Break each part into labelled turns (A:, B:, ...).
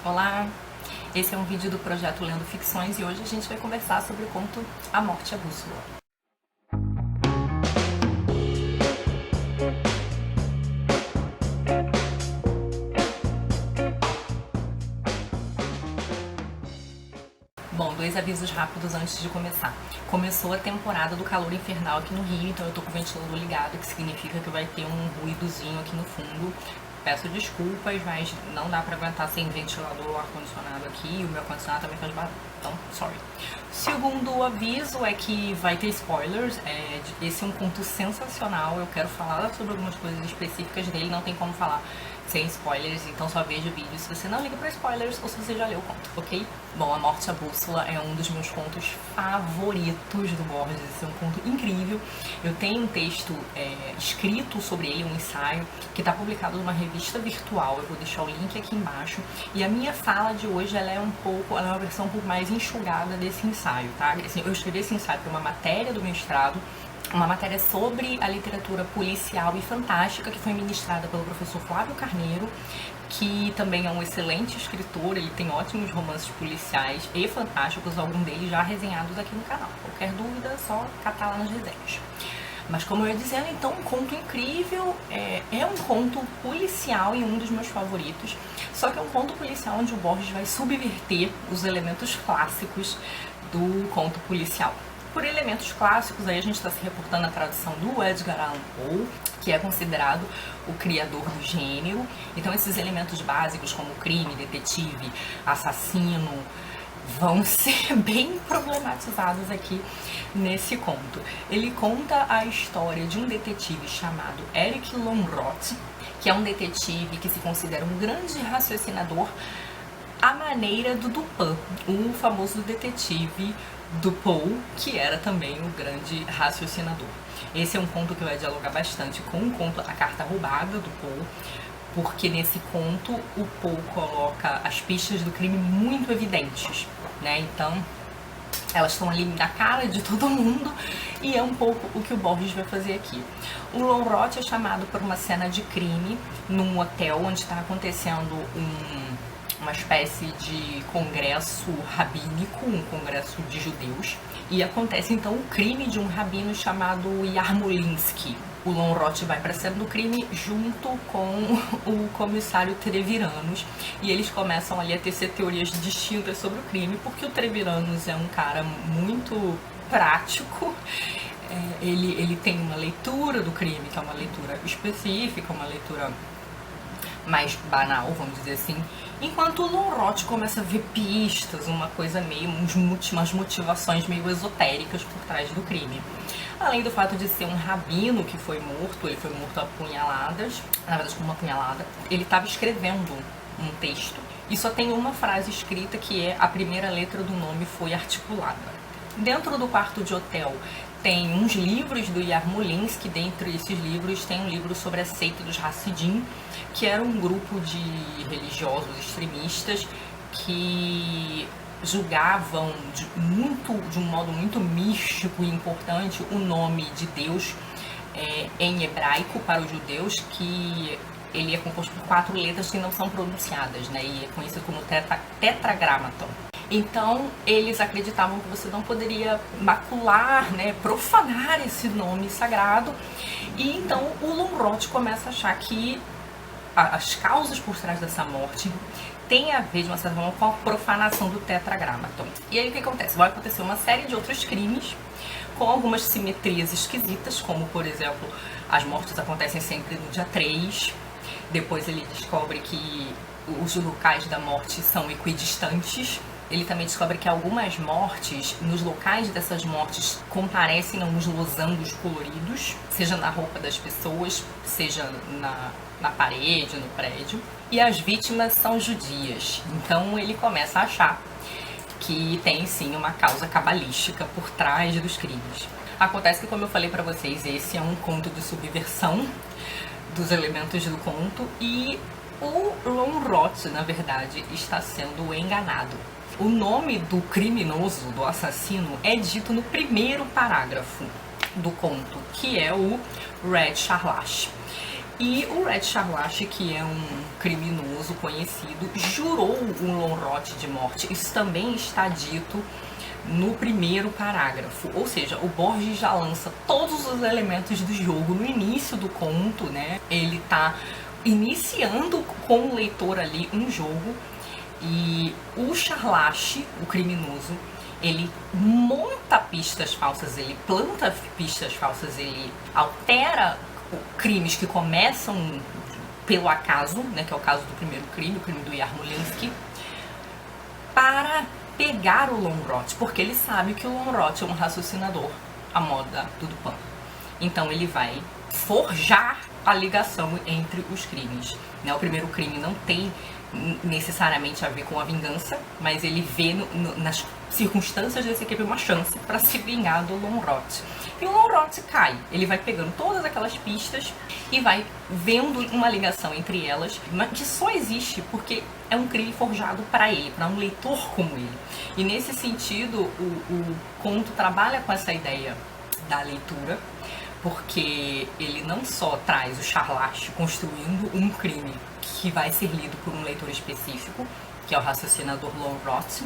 A: Olá, esse é um vídeo do projeto Lendo Ficções e hoje a gente vai conversar sobre o conto A Morte à Bússola. Bom, dois avisos rápidos antes de começar. Começou a temporada do calor infernal aqui no Rio, então eu tô com o ventilador ligado, que significa que vai ter um ruídozinho aqui no fundo. Peço desculpas, mas não dá pra aguentar sem ventilador ou ar-condicionado aqui, e o meu ar-condicionado também faz barulho, então, sorry. Segundo aviso é que vai ter spoilers, esse é um conto sensacional, eu quero falar sobre algumas coisas específicas dele, não tem como falar sem spoilers, então só veja o vídeo se você não liga pra spoilers ou se você já leu o conto, ok? Bom, A Morte à Bússola é um dos meus contos favoritos do Borges, esse é um conto incrível. Eu tenho um texto escrito sobre ele, um ensaio, que está publicado numa revista virtual, eu vou deixar o link aqui embaixo. E a minha fala de hoje, ela é uma versão um pouco mais enxugada desse ensaio, tá? Assim, eu escrevi esse ensaio para uma matéria do mestrado, uma matéria sobre a literatura policial e fantástica que foi ministrada pelo professor Flávio Carneiro, que também é um excelente escritor, ele tem ótimos romances policiais e fantásticos, alguns deles já resenhados aqui no canal. Qualquer dúvida, é só catar lá nas resenhas. Mas como eu ia dizendo, então, um conto incrível, é um conto policial e um dos meus favoritos, só que é um conto policial onde o Borges vai subverter os elementos clássicos do conto policial. Por elementos clássicos, aí a gente está se reportando à tradução do Edgar Allan Poe, que é considerado o criador do gênero. Então esses elementos básicos como crime, detetive, assassino, vão ser bem problematizados aqui nesse conto. Ele conta a história de um detetive chamado Eric Lonrot, que é um detetive que se considera um grande raciocinador à maneira do Dupin, o famoso detetive do Poe, que era também um grande raciocinador. Esse é um conto que vai dialogar bastante com o conto A Carta Roubada, do Poe, porque nesse conto o Poe coloca as pistas do crime muito evidentes, né? Então, elas estão ali na cara de todo mundo e é um pouco o que o Borges vai fazer aqui. O Lonrot é chamado por uma cena de crime num hotel onde está acontecendo uma espécie de congresso rabínico, um congresso de judeus, e acontece então o crime de um rabino chamado Yarmolinsky. O Lonrot vai para a cena do crime junto com o comissário Treviranus, e eles começam ali a tecer teorias distintas sobre o crime, porque o Treviranus é um cara muito prático. Ele tem uma leitura do crime, que é uma leitura específica, uma leitura mais banal, vamos dizer assim, enquanto o Lonrot começa a ver pistas, uma coisa meio, umas motivações meio esotéricas por trás do crime. Além do fato de ser um rabino que foi morto, ele foi morto a apunhaladas, na verdade com uma apunhalada, ele estava escrevendo um texto e só tem uma frase escrita que é: a primeira letra do nome foi articulada. Dentro do quarto de hotel tem uns livros do Yarmolinsky, dentre esses livros tem um livro sobre a seita dos Hassidim, que era um grupo de religiosos extremistas que julgavam de um modo muito místico e importante o nome de Deus em hebraico para os judeus, que ele é composto por 4 letras que não são pronunciadas, né, e é conhecido como tetragramaton. Então, eles acreditavam que você não poderia macular, né, profanar esse nome sagrado. E então o Lonrot começa a achar que as causas por trás dessa morte têm a ver, de uma certa forma, com a profanação do tetragramaton. E aí o que acontece? Vai acontecer uma série de outros crimes com algumas simetrias esquisitas, como, por exemplo, as mortes acontecem sempre no dia 3. Depois ele descobre que os locais da morte são equidistantes. Ele também descobre que algumas mortes, nos locais dessas mortes, comparecem a uns losangos coloridos, seja na roupa das pessoas, seja na parede, no prédio. E as vítimas são judias. Então ele começa a achar que tem sim uma causa cabalística por trás dos crimes. Acontece que, como eu falei pra vocês, esse é um conto de subversão dos elementos do conto e o Lonrot, na verdade, está sendo enganado. O nome do criminoso, do assassino, é dito no primeiro parágrafo do conto, que é o Red Charlash. E o Red Charlache, que é um criminoso conhecido, jurou o Lonrot de morte. Isso também está dito no primeiro parágrafo. Ou seja, o Borges já lança todos os elementos do jogo no início do conto, né? Ele tá iniciando com o leitor ali um jogo, e o Charlache, o criminoso, ele monta pistas falsas, ele planta pistas falsas, ele altera crimes que começam pelo acaso, né, que é o caso do primeiro crime, o crime do Yarmolinsky, para pegar o Lonrot, porque ele sabe que o Lonrot é um raciocinador à moda do Dupin. Então ele vai forjar a ligação entre os crimes, né? O primeiro crime não tem necessariamente a ver com a vingança, mas ele vê nas circunstâncias desse crime uma chance para se vingar do Lonrot. E o Lonrot cai, ele vai pegando todas aquelas pistas e vai vendo uma ligação entre elas, que só existe porque é um crime forjado para ele, para um leitor como ele. E nesse sentido, o conto trabalha com essa ideia da leitura, porque ele não só traz o Charlache construindo um crime que vai ser lido por um leitor específico, que é o raciocinador Lonrot,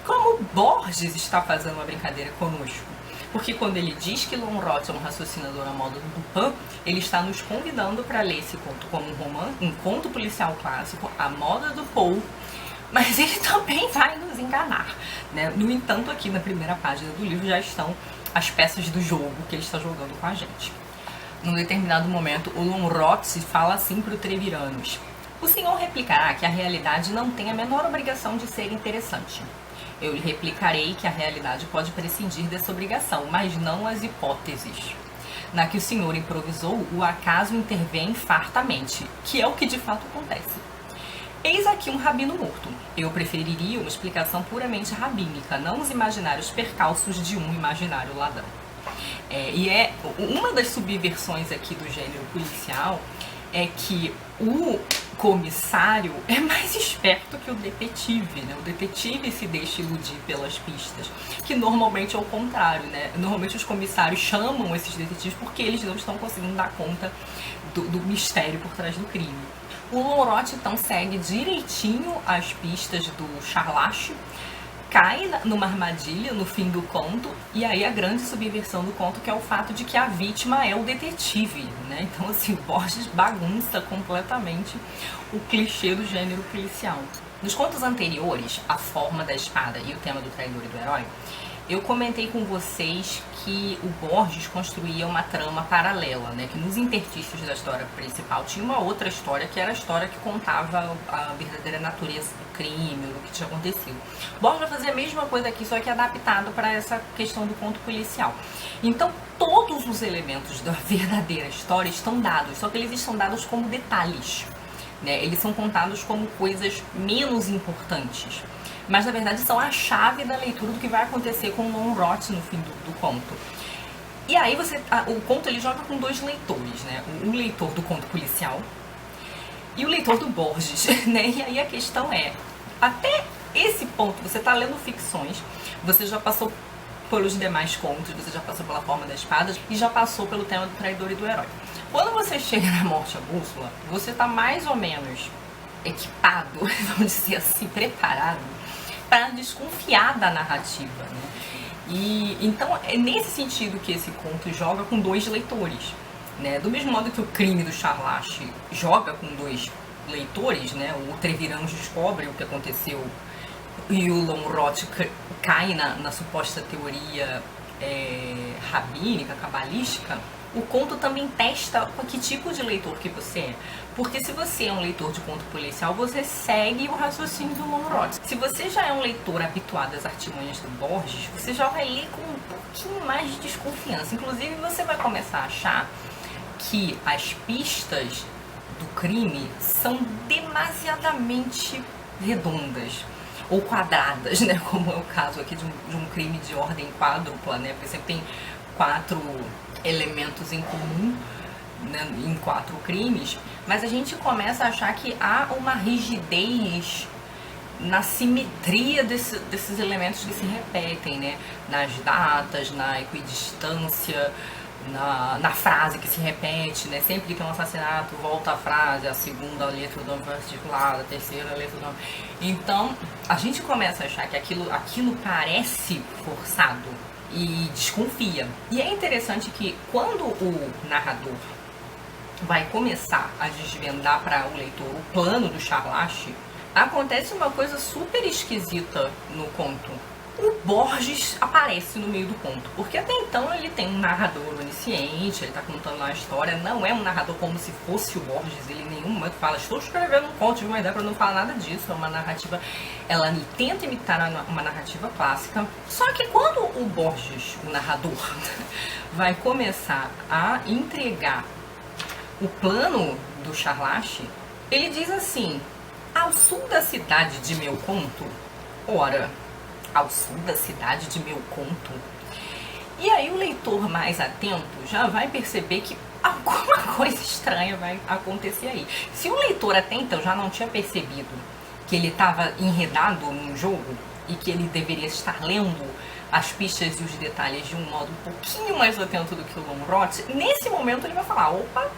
A: como Borges está fazendo uma brincadeira conosco. Porque quando ele diz que Lonrot é um raciocinador à moda do Dupin, ele está nos convidando para ler esse conto como um romance, um conto policial clássico, à moda do Poe, mas ele também vai nos enganar, né? No entanto, aqui na primeira página do livro já estão as peças do jogo que ele está jogando com a gente. Num determinado momento, o Lonrot fala assim para o Treviranus: o senhor replicará que a realidade não tem a menor obrigação de ser interessante. Eu lhe replicarei que a realidade pode prescindir dessa obrigação, mas não as hipóteses. Na que o senhor improvisou, o acaso intervém fartamente, que é o que de fato acontece. Eis aqui um rabino morto. Eu preferiria uma explicação puramente rabínica, não os imaginários percalços de um imaginário ladrão. E é uma das subversões aqui do gênero policial é que o comissário é mais esperto que o detetive, né? O detetive se deixa iludir pelas pistas, que normalmente é o contrário, né? Normalmente os comissários chamam esses detetives porque eles não estão conseguindo dar conta do mistério por trás do crime. O Lonrot então segue direitinho as pistas do Charlache, cai numa armadilha no fim do conto, e aí a grande subversão do conto, que é o fato de que a vítima é o detetive, né? Então, assim, Borges bagunça completamente o clichê do gênero policial. Nos contos anteriores, A Forma da Espada e O Tema do Traidor e do Herói, eu comentei com vocês que o Borges construía uma trama paralela, né? Que nos interstícios da história principal tinha uma outra história, que era a história que contava a verdadeira natureza do crime, do que tinha acontecido. Borges vai fazer a mesma coisa aqui, só que adaptado para essa questão do conto policial. Então, todos os elementos da verdadeira história estão dados, só que eles estão dados como detalhes, né? Eles são contados como coisas menos importantes, mas na verdade são a chave da leitura do que vai acontecer com o Lonrot no fim do conto. E aí o conto ele joga com dois leitores, né? O leitor do conto policial e o leitor do Borges, né? E aí a questão é, até esse ponto você está lendo ficções, você já passou pelos demais contos, você já passou pela Forma da Espada e já passou pelo Tema do Traidor e do Herói. Quando você chega na Morte à Bússola, você está mais ou menos equipado, vamos dizer assim, preparado para desconfiar da narrativa, né? E então é nesse sentido que esse conto joga com dois leitores, né? Do mesmo modo que o crime do Charlache joga com dois leitores, né? O Treviranus descobre o que aconteceu e o Lonrot cai na suposta teoria rabínica, cabalística. O conto também testa que tipo de leitor que você é. Porque se você é um leitor de conto policial, você segue o raciocínio do Lonrot. Se você já é um leitor habituado às artimanhas do Borges, você já vai ler com um pouquinho mais de desconfiança. Inclusive, você vai começar a achar que as pistas do crime são demasiadamente redondas ou quadradas, né? Como é o caso aqui de um crime de ordem quádrupla, né? Porque sempre tem 4 elementos em comum, né, em 4 crimes, mas a gente começa a achar que há uma rigidez na simetria desses elementos que se repetem, né? Nas datas, na equidistância, na frase que se repete, né? Sempre que tem um assassinato, volta a frase, a segunda letra do nome foi articulada, a terceira letra do nome. Então, a gente começa a achar que aquilo parece forçado e desconfia. E é interessante que quando o narrador vai começar a desvendar para o leitor o plano do Charlache, acontece uma coisa super esquisita no conto. O Borges aparece no meio do conto, porque até então ele tem um narrador onisciente, ele está contando uma história, não é um narrador como se fosse o Borges, ele em nenhum momento fala, estou escrevendo um conto, tive uma ideia para não falar nada disso, é uma narrativa, ela tenta imitar uma narrativa clássica, só que quando o Borges, o narrador, vai começar a entregar o plano do Charlache, ele diz assim, ao sul da cidade de meu conto, ora, ao sul da cidade de meu conto. E aí o leitor mais atento já vai perceber que alguma coisa estranha vai acontecer aí. Se o leitor até então já não tinha percebido que ele estava enredado num jogo e que ele deveria estar lendo as pistas e os detalhes de um modo um pouquinho mais atento do que o Longroth, nesse momento ele vai falar, opa,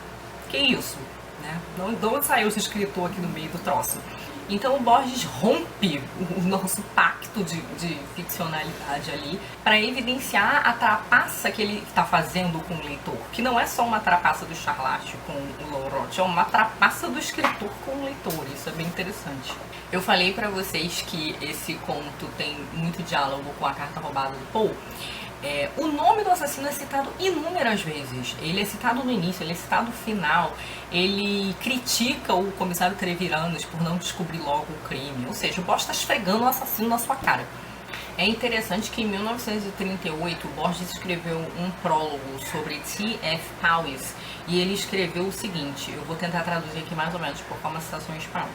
A: que isso? Né? De onde saiu esse escritor aqui no meio do troço? Então o Borges rompe o nosso pacto de ficcionalidade ali para evidenciar a trapaça que ele está fazendo com o leitor, que não é só uma trapaça do Charlache com o Longroth, é uma trapaça do escritor com o leitor, isso é bem interessante. Eu falei para vocês que esse conto tem muito diálogo com a Carta Roubada do Poe. O nome do assassino é citado inúmeras vezes. Ele é citado no início, ele é citado no final. Ele critica o comissário Treviranos por não descobrir logo o crime. Ou seja, o Borges está esfregando o assassino na sua cara. É interessante que em 1938 o Borges escreveu um prólogo sobre T.F. Powys e ele escreveu o seguinte, eu vou tentar traduzir aqui mais ou menos por forma de citação em espanhol.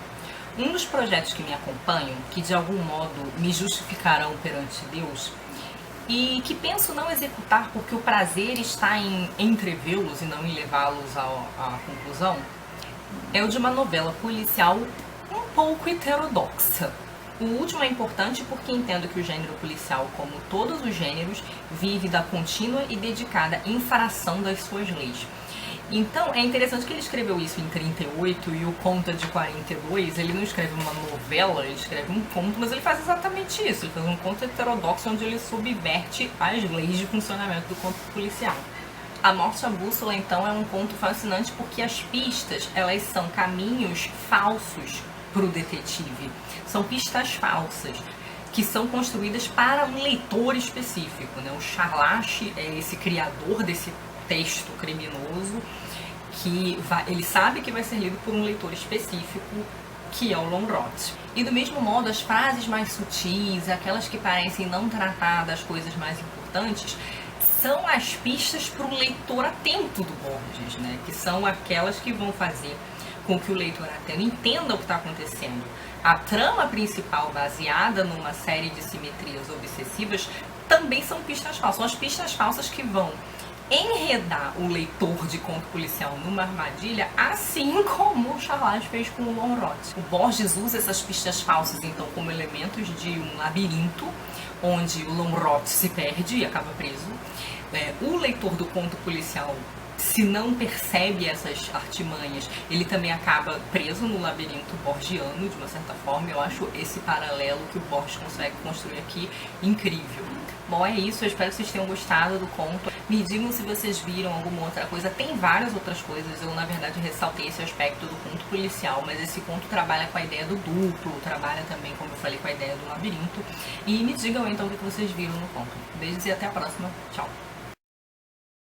A: Um dos projetos que me acompanham, que de algum modo me justificarão perante Deus, e que penso não executar porque o prazer está em entrevê-los e não em levá-los à conclusão, é o de uma novela policial um pouco heterodoxa. O último é importante porque entendo que o gênero policial, como todos os gêneros, vive da contínua e dedicada infração das suas leis. Então, é interessante que ele escreveu isso em 38 e o conto é de 42, ele não escreve uma novela, ele escreve um conto, mas ele faz exatamente isso, ele faz um conto heterodoxo onde ele subverte as leis de funcionamento do conto policial. A Morte à Bússola, então, é um conto fascinante porque as pistas, elas são caminhos falsos para o detetive, são pistas falsas, que são construídas para um leitor específico, né? O Charlache é esse criador desse texto criminoso que ele sabe que vai ser lido por um leitor específico, que é o Longroth. E do mesmo modo, as frases mais sutis, aquelas que parecem não tratar das coisas mais importantes, são as pistas para o leitor atento do Borges, né? Que são aquelas que vão fazer com que o leitor atento entenda o que está acontecendo. A trama principal, baseada numa série de simetrias obsessivas, também são pistas falsas. São as pistas falsas que vão enredar o leitor de conto policial numa armadilha, assim como o Charlache fez com o Longroth. O Borges usa essas pistas falsas, então, como elementos de um labirinto, onde o Longroth se perde e acaba preso. O leitor do conto policial, se não percebe essas artimanhas, ele também acaba preso no labirinto borgiano, de uma certa forma. Eu acho esse paralelo que o Borges consegue construir aqui incrível. Bom, é isso, eu espero que vocês tenham gostado do conto. Me digam se vocês viram alguma outra coisa. Tem várias outras coisas, eu na verdade ressaltei esse aspecto do conto policial, mas esse conto trabalha com a ideia do duplo, trabalha também, como eu falei, com a ideia do labirinto. E me digam então o que vocês viram no conto. Beijos e até a próxima. Tchau!